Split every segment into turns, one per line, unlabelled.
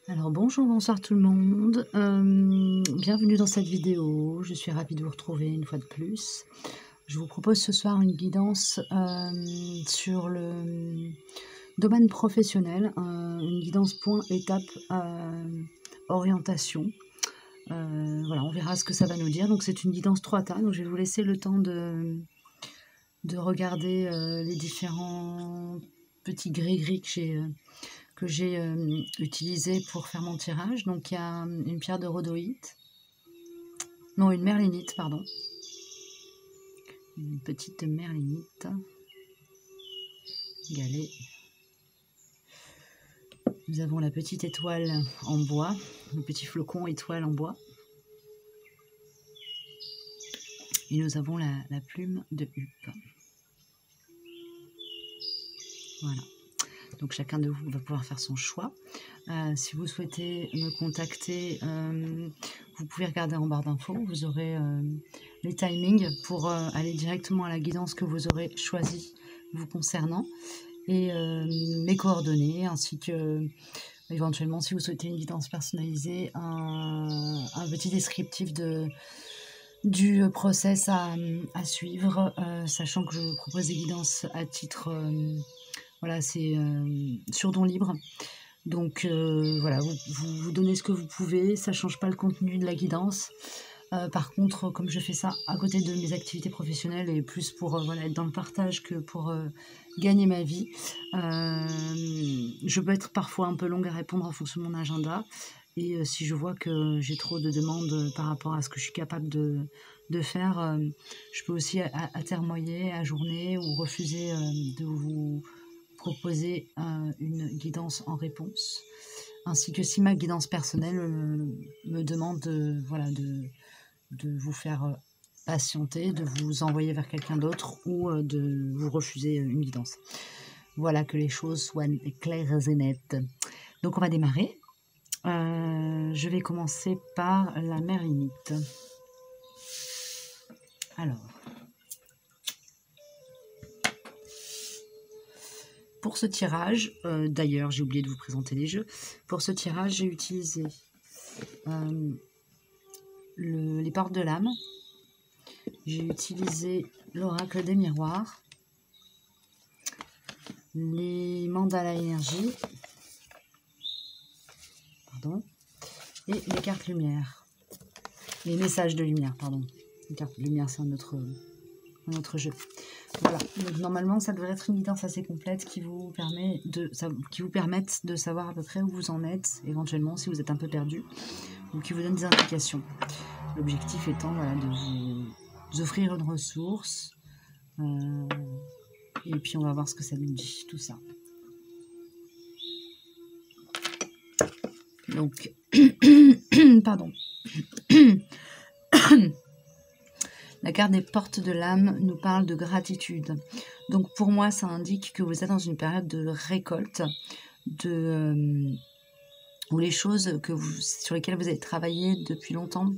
Alors bonjour, bonsoir tout le monde, bienvenue dans cette vidéo, je suis ravie de vous retrouver une fois de plus. Je vous propose ce soir une guidance sur le domaine professionnel, une guidance point, étape, orientation. Voilà, on verra ce que ça va nous dire. Donc c'est une guidance 3 tas, donc je vais vous laisser le temps de regarder les différents petits gris-gris que j'ai utilisé pour faire mon tirage. Donc il y a une pierre de rhodoïte, non, une merlinite, pardon. Une petite merlinite, galet. Nous avons la petite étoile en bois, le petit flocon étoile en bois. Et nous avons la plume de huppe. Voilà. Donc chacun de vous va pouvoir faire son choix. Si vous souhaitez me contacter, vous pouvez regarder en barre d'infos. Vous aurez les timings pour aller directement à la guidance que vous aurez choisie vous concernant. Et mes coordonnées, ainsi que éventuellement si vous souhaitez une guidance personnalisée, un petit descriptif du process à suivre, sachant que je propose des guidances à titre... voilà, c'est sur don libre. Donc voilà, vous donnez ce que vous pouvez, ça ne change pas le contenu de la guidance. Par contre, comme je fais ça à côté de mes activités professionnelles et plus pour voilà, être dans le partage que pour gagner ma vie, je peux être parfois un peu longue à répondre en fonction de mon agenda. Et si je vois que j'ai trop de demandes par rapport à ce que je suis capable de faire, je peux aussi atermoyer, ajourner ou refuser de vous proposer une guidance en réponse, ainsi que si ma guidance personnelle me demande voilà, de vous faire patienter, de vous envoyer vers quelqu'un d'autre ou de vous refuser une guidance. Voilà, que les choses soient claires et nettes. Donc on va démarrer. Je vais commencer par la merlinite. Alors, pour ce tirage, d'ailleurs j'ai oublié de vous présenter les jeux, pour ce tirage j'ai utilisé les portes de l'âme, j'ai utilisé l'oracle des miroirs, les mandalas énergie, pardon, et les cartes lumière, les messages de lumière, pardon. Les cartes de lumière, c'est un autre jeu. Voilà, donc normalement ça devrait être une guidance assez complète qui vous permette de savoir à peu près où vous en êtes, éventuellement si vous êtes un peu perdu, ou qui vous donne des indications. L'objectif étant voilà, de vous offrir une ressource, et puis on va voir ce que ça nous dit, tout ça. Donc, pardon. La carte des portes de l'âme nous parle de gratitude. Donc pour moi, ça indique que vous êtes dans une période de récolte, où les choses sur lesquelles vous avez travaillé depuis longtemps,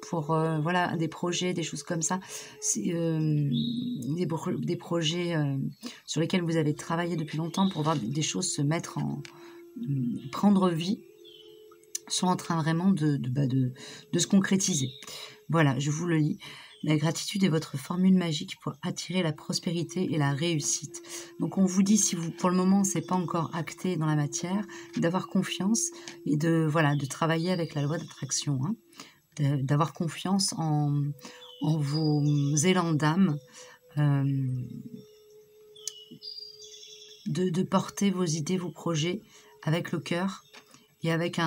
pour voilà, des projets, des choses comme ça, des projets sur lesquels vous avez travaillé depuis longtemps pour voir des choses se mettre prendre vie, sont en train vraiment de se concrétiser. Voilà, je vous le lis. La gratitude est votre formule magique pour attirer la prospérité et la réussite. Donc on vous dit, si vous, pour le moment, c'est pas encore acté dans la matière, d'avoir confiance et de travailler avec la loi d'attraction, hein, d'avoir confiance en vos élans d'âme, de porter vos idées, vos projets avec le cœur et avec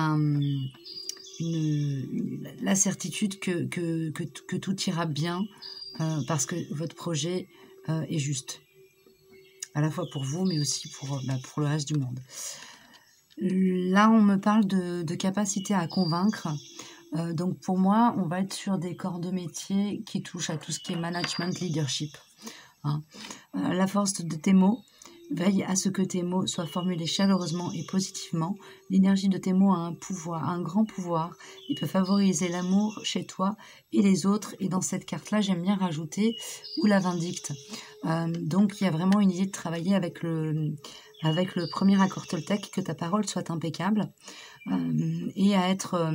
la certitude que tout ira bien, parce que votre projet est juste, à la fois pour vous mais aussi pour le reste du monde. Là on me parle de capacité à convaincre, donc pour moi on va être sur des corps de métier qui touchent à tout ce qui est management, leadership, hein. La force de tes mots. Veille à ce que tes mots soient formulés chaleureusement et positivement. L'énergie de tes mots a un grand pouvoir. Il peut favoriser l'amour chez toi et les autres. Et dans cette carte-là, j'aime bien rajouter ou la vindicte. Donc, il y a vraiment une idée de travailler avec avec le premier accord Toltec, que ta parole soit impeccable, et à être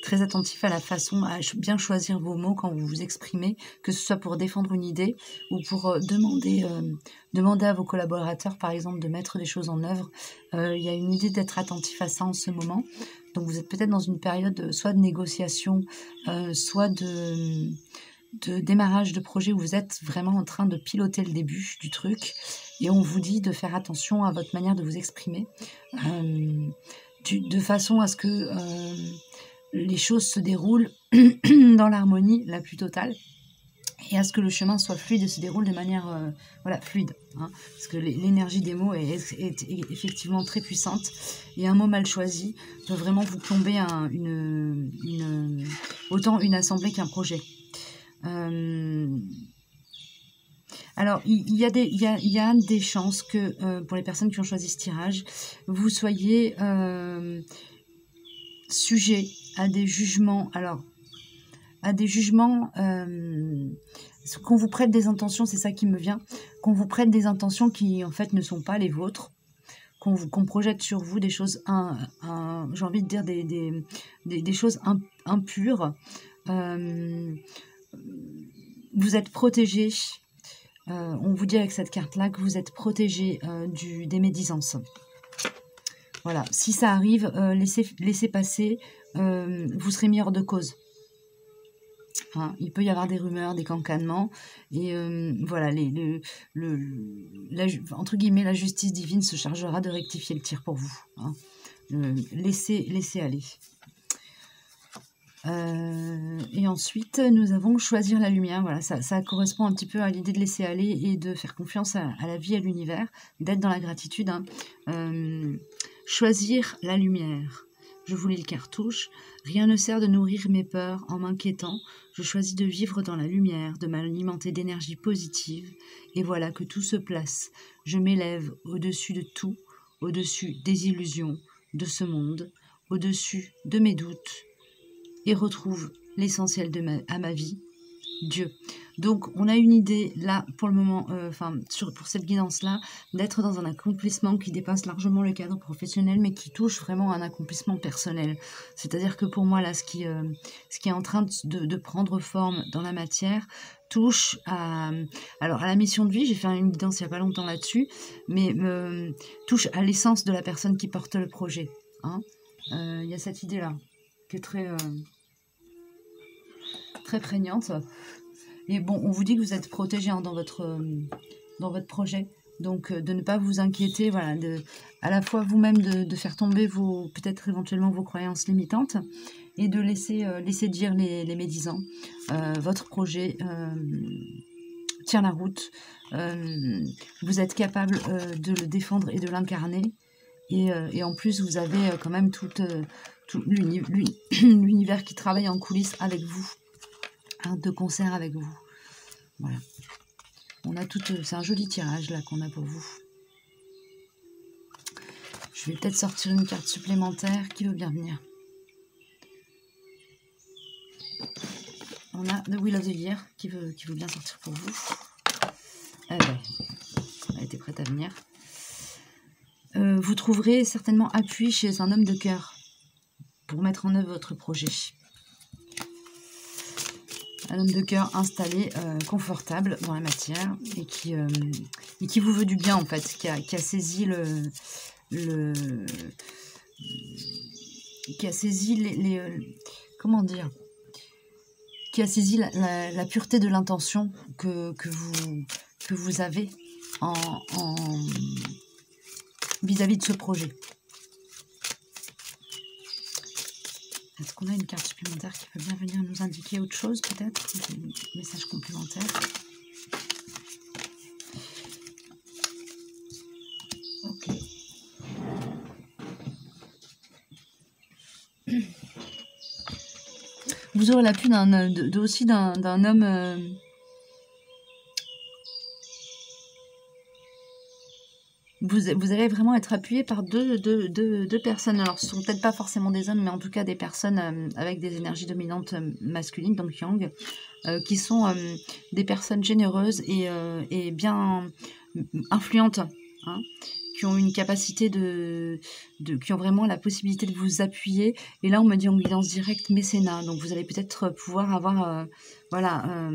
très attentif à la façon, à bien choisir vos mots quand vous vous exprimez, que ce soit pour défendre une idée ou pour demander à vos collaborateurs, par exemple, de mettre des choses en œuvre. Il y a une idée d'être attentif à ça en ce moment. Donc vous êtes peut-être dans une période soit de négociation, soit de démarrage de projet où vous êtes vraiment en train de piloter le début du truc et on vous dit de faire attention à votre manière de vous exprimer de façon à ce que les choses se déroulent dans l'harmonie la plus totale et à ce que le chemin soit fluide et se déroule de manière voilà, fluide. Hein, parce que l'énergie des mots est effectivement très puissante et un mot mal choisi peut vraiment vous plomber autant une assemblée qu'un projet. Alors, il y a des chances que, pour les personnes qui ont choisi ce tirage, vous soyez sujet à des jugements. Alors, à des jugements, qu'on vous prête des intentions, c'est ça qui me vient, qu'on vous prête des intentions qui, en fait, ne sont pas les vôtres, qu'on projette sur vous des choses, j'ai envie de dire, des choses impures. Vous êtes protégé. On vous dit avec cette carte-là que vous êtes protégé des médisances. Voilà, si ça arrive, laissez passer, vous serez mis hors de cause. Hein, il peut y avoir des rumeurs, des cancanements, et voilà, entre guillemets, la justice divine se chargera de rectifier le tir pour vous. Hein. Laissez aller. Et ensuite, nous avons choisir la lumière. Voilà, ça correspond un petit peu à l'idée de laisser aller et de faire confiance à la vie et à l'univers, d'être dans la gratitude. Hein. Choisir la lumière. Je vous lis le cartouche. Rien ne sert de nourrir mes peurs en m'inquiétant. Je choisis de vivre dans la lumière, de m'alimenter d'énergie positive. Et voilà que tout se place. Je m'élève au-dessus de tout, au-dessus des illusions de ce monde, au-dessus de mes doutes, et retrouve l'essentiel à ma vie, Dieu. Donc, on a une idée, là, pour le moment, pour cette guidance-là, d'être dans un accomplissement qui dépasse largement le cadre professionnel, mais qui touche vraiment à un accomplissement personnel. C'est-à-dire que pour moi, là, ce qui est en train de prendre forme dans la matière, touche à la mission de vie. J'ai fait une guidance il n'y a pas longtemps là-dessus, mais touche à l'essence de la personne qui porte le projet. Hein. Y a cette idée-là, qui est très prégnante. Et bon, on vous dit que vous êtes protégé hein, dans votre projet. Donc, de ne pas vous inquiéter, voilà, à la fois vous-même de faire tomber peut-être éventuellement vos croyances limitantes et de laisser dire les médisants. Votre projet tient la route. Vous êtes capable de le défendre et de l'incarner. Et en plus, vous avez quand même tout l'univers qui travaille en coulisses avec vous. De concert avec vous. Voilà. On a c'est un joli tirage là qu'on a pour vous. Je vais peut-être sortir une carte supplémentaire. Qui veut bien venir? On a The Wheel of the Year qui veut bien sortir pour vous. Ah ouais, elle était prête à venir. Vous trouverez certainement appui chez un homme de cœur pour mettre en œuvre votre projet. Un homme de cœur installé, confortable dans la matière et qui vous veut du bien en fait, qui a saisi qui a saisi comment dire, qui a saisi la pureté de l'intention que vous avez vis-à-vis de ce projet. Est-ce qu'on a une carte supplémentaire qui peut bien venir nous indiquer autre chose, peut-être? Un message complémentaire. Ok. Vous aurez l'appui aussi d'un homme... Vous allez vraiment être appuyé par deux personnes. Alors, ce ne sont peut-être pas forcément des hommes, mais en tout cas des personnes avec des énergies dominantes masculines, donc yang, qui sont des personnes généreuses et bien influentes, hein, qui ont une capacité qui ont vraiment la possibilité de vous appuyer. Et là, on me dit en guidance directe mécénat. Donc, vous allez peut-être pouvoir avoir voilà,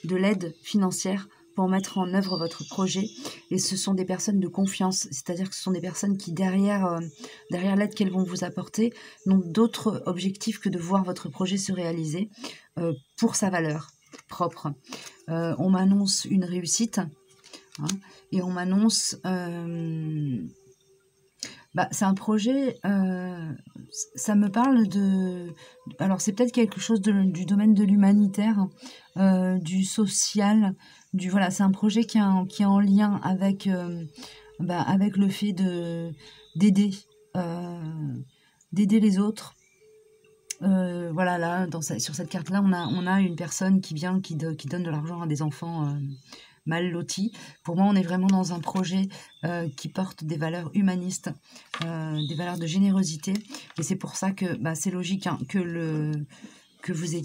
de l'aide financière pour mettre en œuvre votre projet. Et ce sont des personnes de confiance, c'est-à-dire que ce sont des personnes qui, derrière l'aide qu'elles vont vous apporter, n'ont d'autre objectif que de voir votre projet se réaliser pour sa valeur propre. On m'annonce une réussite, hein, et on m'annonce... c'est un projet, ça me parle de... Alors, c'est peut-être quelque chose du domaine de l'humanitaire, du social, voilà, c'est un projet qui est en lien avec, avec le fait d'aider les autres. Voilà, là, sur cette carte-là, on a une personne qui vient, qui donne de l'argent à des enfants mal lotis. Pour moi, on est vraiment dans un projet qui porte des valeurs humanistes, des valeurs de générosité. Et c'est pour ça que c'est logique, hein, que vous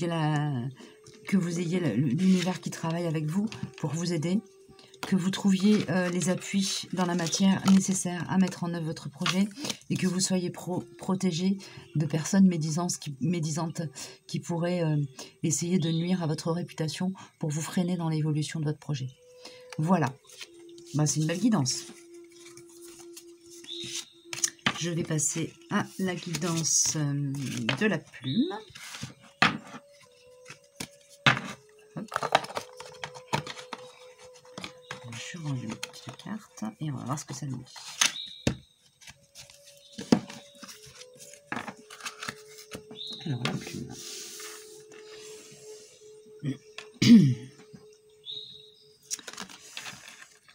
ayez l'univers qui travaille avec vous pour vous aider, que vous trouviez les appuis dans la matière nécessaires à mettre en œuvre votre projet et que vous soyez protégé de personnes médisantes qui pourraient essayer de nuire à votre réputation pour vous freiner dans l'évolution de votre projet. Voilà, c'est une belle guidance. Je vais passer à la guidance de la plume. Je range une petite carte et on va voir ce que ça nous dit. Alors, la plume.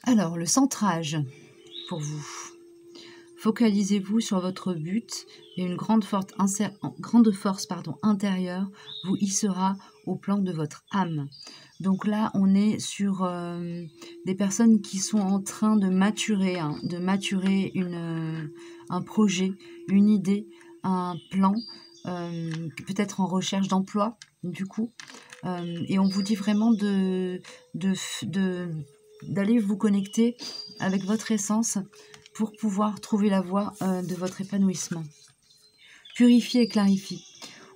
Alors, le centrage pour vous. Focalisez-vous sur votre but et une grande force intérieure vous hissera au plan de votre âme. Donc là, on est sur des personnes qui sont en train de maturer, un projet, une idée, un plan, peut-être en recherche d'emploi, du coup. Et on vous dit vraiment d'aller vous connecter avec votre essence pour pouvoir trouver la voie de votre épanouissement. Purifie et clarifie.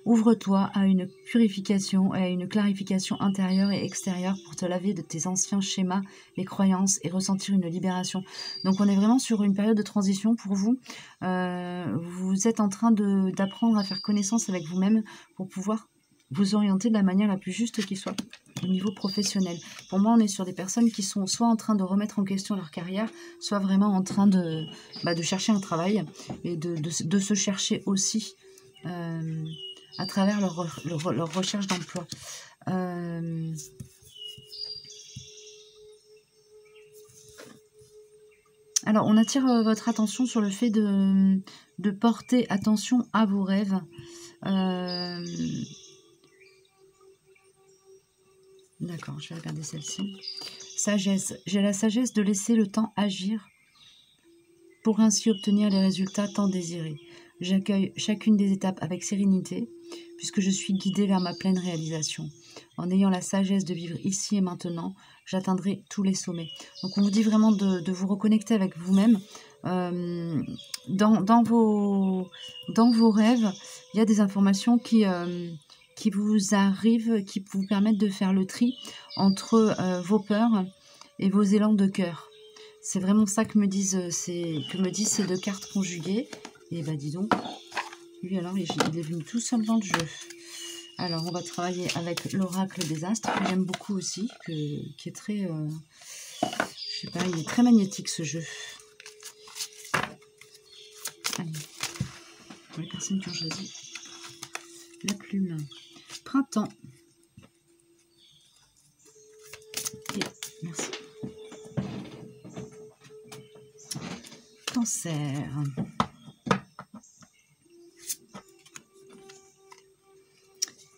Ouvre-toi à une purification et à une clarification intérieure et extérieure pour te laver de tes anciens schémas et croyances et ressentir une libération. Donc on est vraiment sur une période de transition pour vous. Vous êtes en train d'apprendre à faire connaissance avec vous-même pour pouvoir vous orienter de la manière la plus juste qui soit au niveau professionnel. Pour moi, on est sur des personnes qui sont soit en train de remettre en question leur carrière, soit vraiment en train de chercher un travail et de se chercher aussi à travers leur recherche d'emploi. Alors, on attire votre attention sur le fait de porter attention à vos rêves. D'accord, je vais regarder celle-ci. Sagesse. J'ai la sagesse de laisser le temps agir pour ainsi obtenir les résultats tant désirés. J'accueille chacune des étapes avec sérénité, puisque je suis guidée vers ma pleine réalisation. En ayant la sagesse de vivre ici et maintenant, j'atteindrai tous les sommets. Donc on vous dit vraiment de vous reconnecter avec vous-même. Dans vos rêves, il y a des informations qui vous arrivent, qui vous permettent de faire le tri entre vos peurs et vos élans de cœur. C'est vraiment ça que me disent ces deux cartes conjuguées. Et dis donc, lui alors, il est venu tout seul dans le jeu. Alors, on va travailler avec l'oracle des astres, que j'aime beaucoup aussi, qui est très... je sais pas, il est très magnétique ce jeu. Allez, pour les personnes qui ont choisi la plume. Printemps. Et merci. Cancer.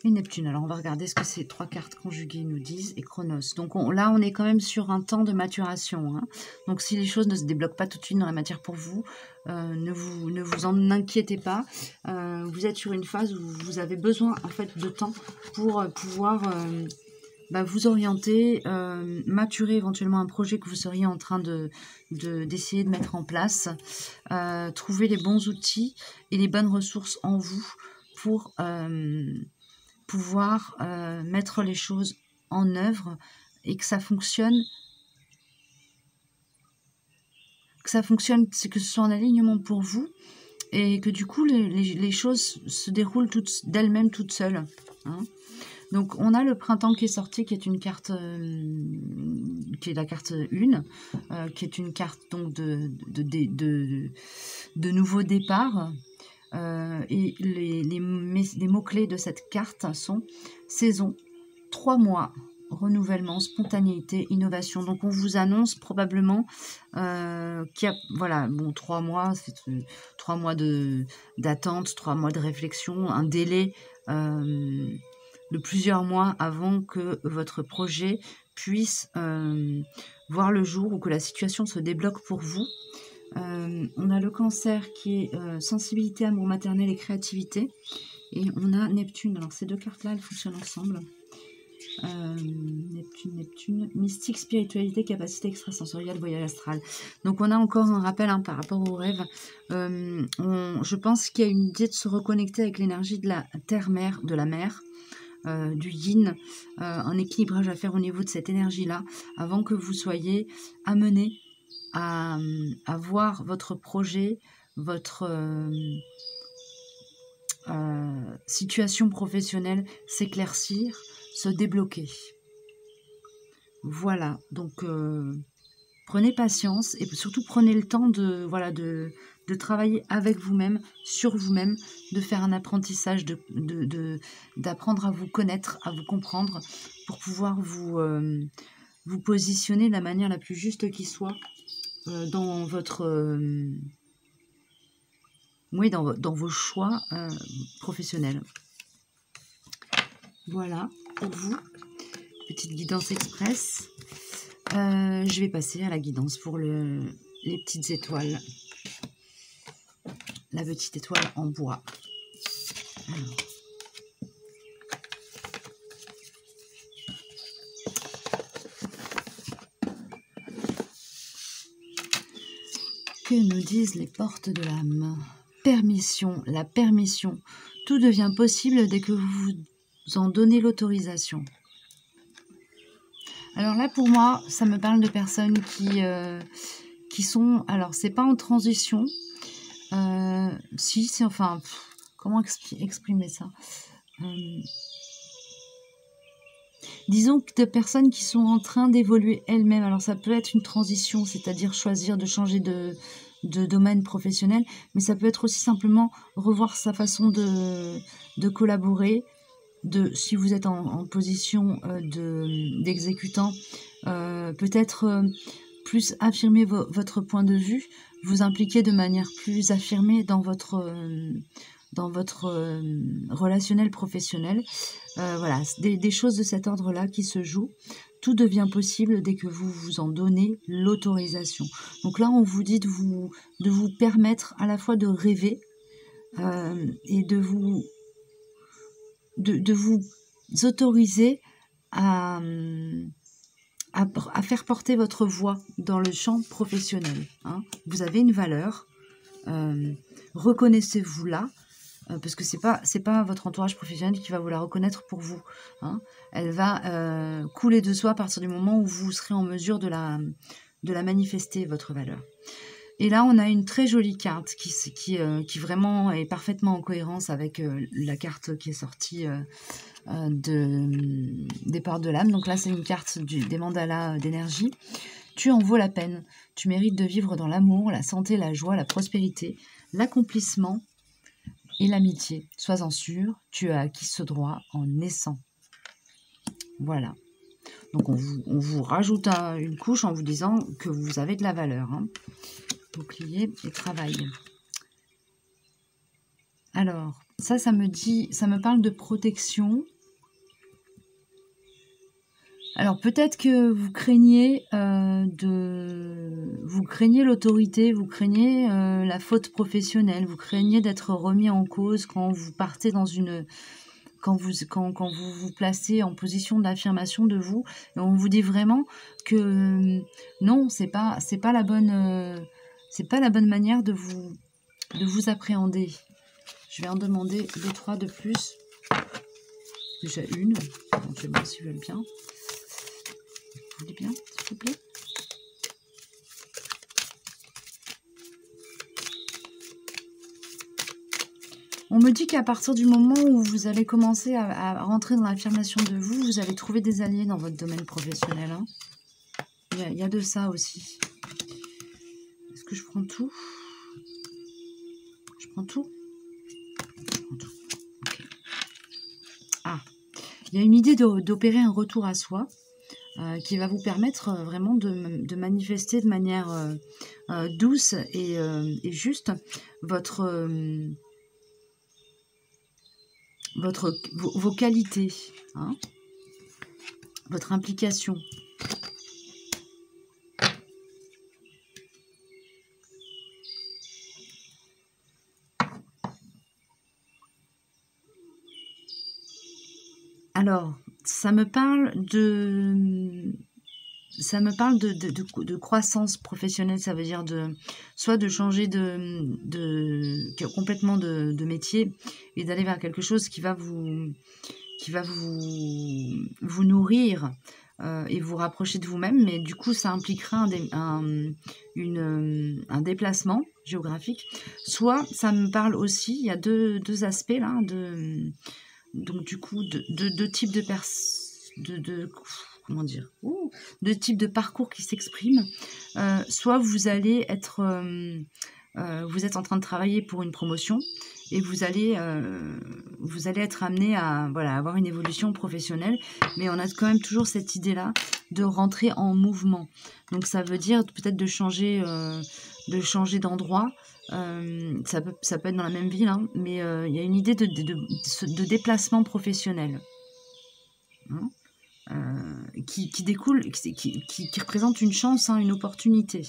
Et Neptune. Alors, on va regarder ce que ces trois cartes conjuguées nous disent. Et Chronos. Donc, là, on est quand même sur un temps de maturation. Hein. Donc, si les choses ne se débloquent pas tout de suite dans la matière pour vous, ne vous en inquiétez pas. Vous êtes sur une phase où vous avez besoin, en fait, de temps pour pouvoir vous orienter, maturer éventuellement un projet que vous seriez en train d'essayer de mettre en place, trouver les bons outils et les bonnes ressources en vous pour pouvoir mettre les choses en œuvre et que ça fonctionne, que ce soit en alignement pour vous et que du coup les choses se déroulent d'elles-mêmes toutes seules. Hein. Donc on a le printemps qui est sorti, qui est une carte, qui est la carte 1, qui est une carte donc de nouveau départ. Et les mots-clés de cette carte sont saison, 3 mois, renouvellement, spontanéité, innovation. Donc on vous annonce probablement qu'il y a, voilà, bon, 3 mois, c'est 3 mois d'attente, 3 mois de réflexion, un délai de plusieurs mois avant que votre projet puisse voir le jour ou que la situation se débloque pour vous. On a le Cancer qui est sensibilité, amour maternel et créativité. Et on a Neptune. Alors ces deux cartes-là, elles fonctionnent ensemble. Neptune, mystique, spiritualité, capacité extrasensorielle, voyage astral. Donc on a encore un rappel par rapport aux rêves. Je pense qu'il y a une idée de se reconnecter avec l'énergie de la terre-mère, de la mer, du yin, un équilibrage à faire au niveau de cette énergie-là, avant que vous soyez amené à voir votre projet, votre situation professionnelle s'éclaircir, se débloquer. Voilà, donc prenez patience et surtout prenez le temps de travailler avec vous-même, sur vous-même, de faire un apprentissage, d'apprendre à vous connaître, à vous comprendre, pour pouvoir vous positionner de la manière la plus juste qui soit dans votre... dans vos choix professionnels. Voilà, pour vous, petite guidance express. Je vais passer à la guidance pour les petites étoiles. La petite étoile en bois. Alors. Que nous disent les portes de l'âme? Permission, la permission. Tout devient possible dès que vous en donnez l'autorisation. Alors là, pour moi, ça me parle de personnes qui sont... Alors, c'est pas en transition. Si, c'est enfin... Comment exprimer ça? Disons que de personnes qui sont en train d'évoluer elles-mêmes. Alors, ça peut être une transition, c'est-à-dire choisir de changer de domaine professionnel, mais ça peut être aussi simplement revoir sa façon de collaborer, si vous êtes en position d'exécutant, peut-être plus affirmer votre point de vue, vous impliquer de manière plus affirmée dans votre relationnel professionnel. Voilà, des choses de cet ordre-là qui se jouent. Tout devient possible dès que vous vous en donnez l'autorisation. Donc là, on vous dit de vous permettre à la fois de rêver et de vous autoriser à faire porter votre voix dans le champ professionnel. Hein. Vous avez une valeur, reconnaissez-vous là, parce que c'est pas votre entourage professionnel qui va vous la reconnaître pour vous. Hein. Elle va couler de soi à partir du moment où vous serez en mesure de la manifester, votre valeur. Et là, on a une très jolie carte qui vraiment est parfaitement en cohérence avec la carte qui est sortie des portes de l'âme. Donc là, c'est une carte des mandalas d'énergie. Tu en vaux la peine. Tu mérites de vivre dans l'amour, la santé, la joie, la prospérité, l'accomplissement et l'amitié. Sois-en sûr, tu as acquis ce droit en naissant. Voilà. Donc on vous rajoute une couche en vous disant que vous avez de la valeur. Hein. Bouclier et travail. Alors, ça me parle de protection. Alors peut-être que vous craignez l'autorité, vous craignez la faute professionnelle, vous craignez d'être remis en cause quand vous partez dans une quand vous vous placez en position d'affirmation de vous, et on vous dit vraiment que non, c'est pas la bonne manière de vous appréhender. Je vais en demander 2-3 de plus. Déjà une, éventuellement s'ils veulent bien. Vous voulez bien, s'il vous plaît? On me dit qu'à partir du moment où vous allez commencer à rentrer dans l'affirmation de vous, vous allez trouver des alliés dans votre domaine professionnel. Hein. Il y a de ça aussi. Est-ce que je prends tout? Je prends tout? Je prends tout. Okay. Ah, il y a une idée d'opérer un retour à soi qui va vous permettre vraiment de manifester de manière douce et juste vos qualités, hein, votre implication. Alors, ça me parle de croissance professionnelle, ça veut dire soit de changer complètement de métier et d'aller vers quelque chose qui va vous nourrir et vous rapprocher de vous-même, mais du coup ça impliquera un déplacement géographique. Soit ça me parle aussi, il y a deux aspects là, donc du coup deux types comment dire, de types de parcours qui s'expriment. Soit vous allez être vous êtes en train de travailler pour une promotion et vous allez être amené à avoir une évolution professionnelle, mais on a quand même toujours cette idée là de rentrer en mouvement. Donc ça veut dire peut-être de changer d'endroit. Ça peut être dans la même ville, hein, mais il y a une idée de déplacement professionnel, hein, qui découle, qui représente une chance, hein, une opportunité,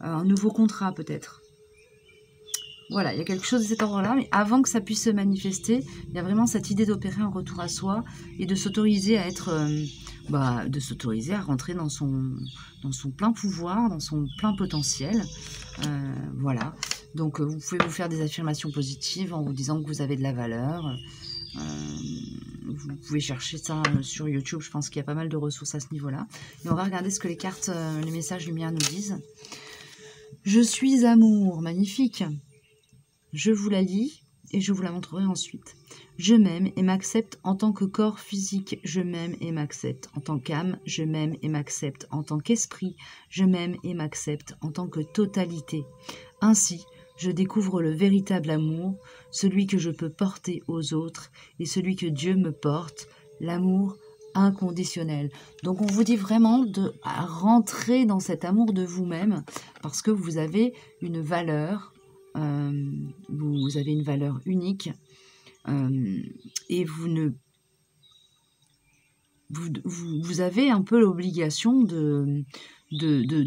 un nouveau contrat peut-être. Voilà, il y a quelque chose de cet ordre-là, mais avant que ça puisse se manifester, il y a vraiment cette idée d'opérer un retour à soi et de s'autoriser à être, de s'autoriser à rentrer dans son plein pouvoir, dans son plein potentiel. Voilà, donc vous pouvez vous faire des affirmations positives en vous disant que vous avez de la valeur. Vous pouvez chercher ça sur YouTube, je pense qu'il y a pas mal de ressources à ce niveau-là. Et on va regarder ce que les cartes, les messages lumière nous disent. Je suis amour, magnifique. Je vous la lis et je vous la montrerai ensuite. Je m'aime et m'accepte en tant que corps physique. Je m'aime et m'accepte en tant qu'âme. Je m'aime et m'accepte en tant qu'esprit. Je m'aime et m'accepte en tant que totalité. Ainsi, je découvre le véritable amour, celui que je peux porter aux autres et celui que Dieu me porte, l'amour inconditionnel. Donc on vous dit vraiment de rentrer dans cet amour de vous-même parce que vous avez une valeur. Vous avez une valeur unique et vous avez un peu l'obligation de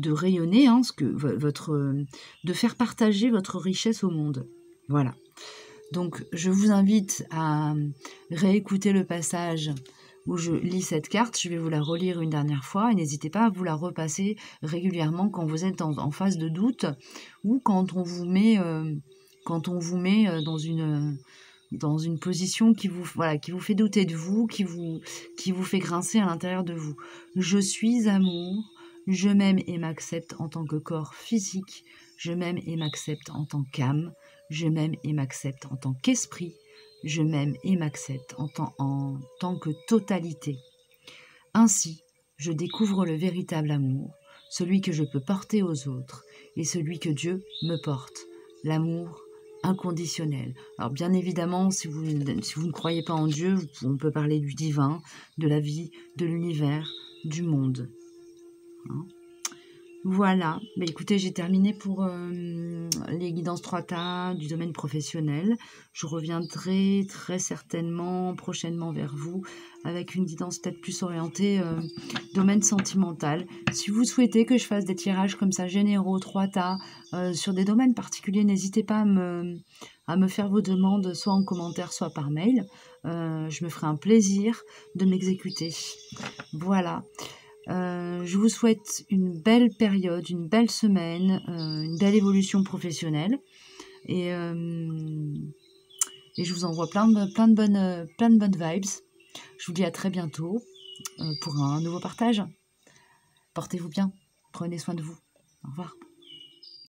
rayonner, hein, de faire partager votre richesse au monde. Voilà. Donc je vous invite à réécouter le passage où je lis cette carte. Je vais vous la relire une dernière fois et n'hésitez pas à vous la repasser régulièrement quand vous êtes en phase de doute ou quand on vous met dans une position qui vous fait douter de vous, qui vous fait grincer à l'intérieur de vous. Je suis amour, je m'aime et m'accepte en tant que corps physique, je m'aime et m'accepte en tant qu'âme, je m'aime et m'accepte en tant qu'esprit, je m'aime et m'accepte en tant que totalité. Ainsi, je découvre le véritable amour, celui que je peux porter aux autres et celui que Dieu me porte, l'amour inconditionnel. Alors bien évidemment, si vous ne croyez pas en Dieu, on peut parler du divin, de la vie, de l'univers, du monde. Hein? Voilà, bah, écoutez, j'ai terminé pour les guidances 3 tas du domaine professionnel. Je reviendrai très certainement prochainement vers vous avec une guidance peut-être plus orientée domaine sentimental. Si vous souhaitez que je fasse des tirages comme ça généraux 3 tas sur des domaines particuliers, n'hésitez pas à me faire vos demandes soit en commentaire, soit par mail. Je me ferai un plaisir de m'exécuter. Voilà. Je vous souhaite une belle période, une belle semaine, une belle évolution professionnelle et, et je vous envoie plein de bonnes vibes. Je vous dis à très bientôt pour un nouveau partage. Portez-vous bien, prenez soin de vous. Au revoir.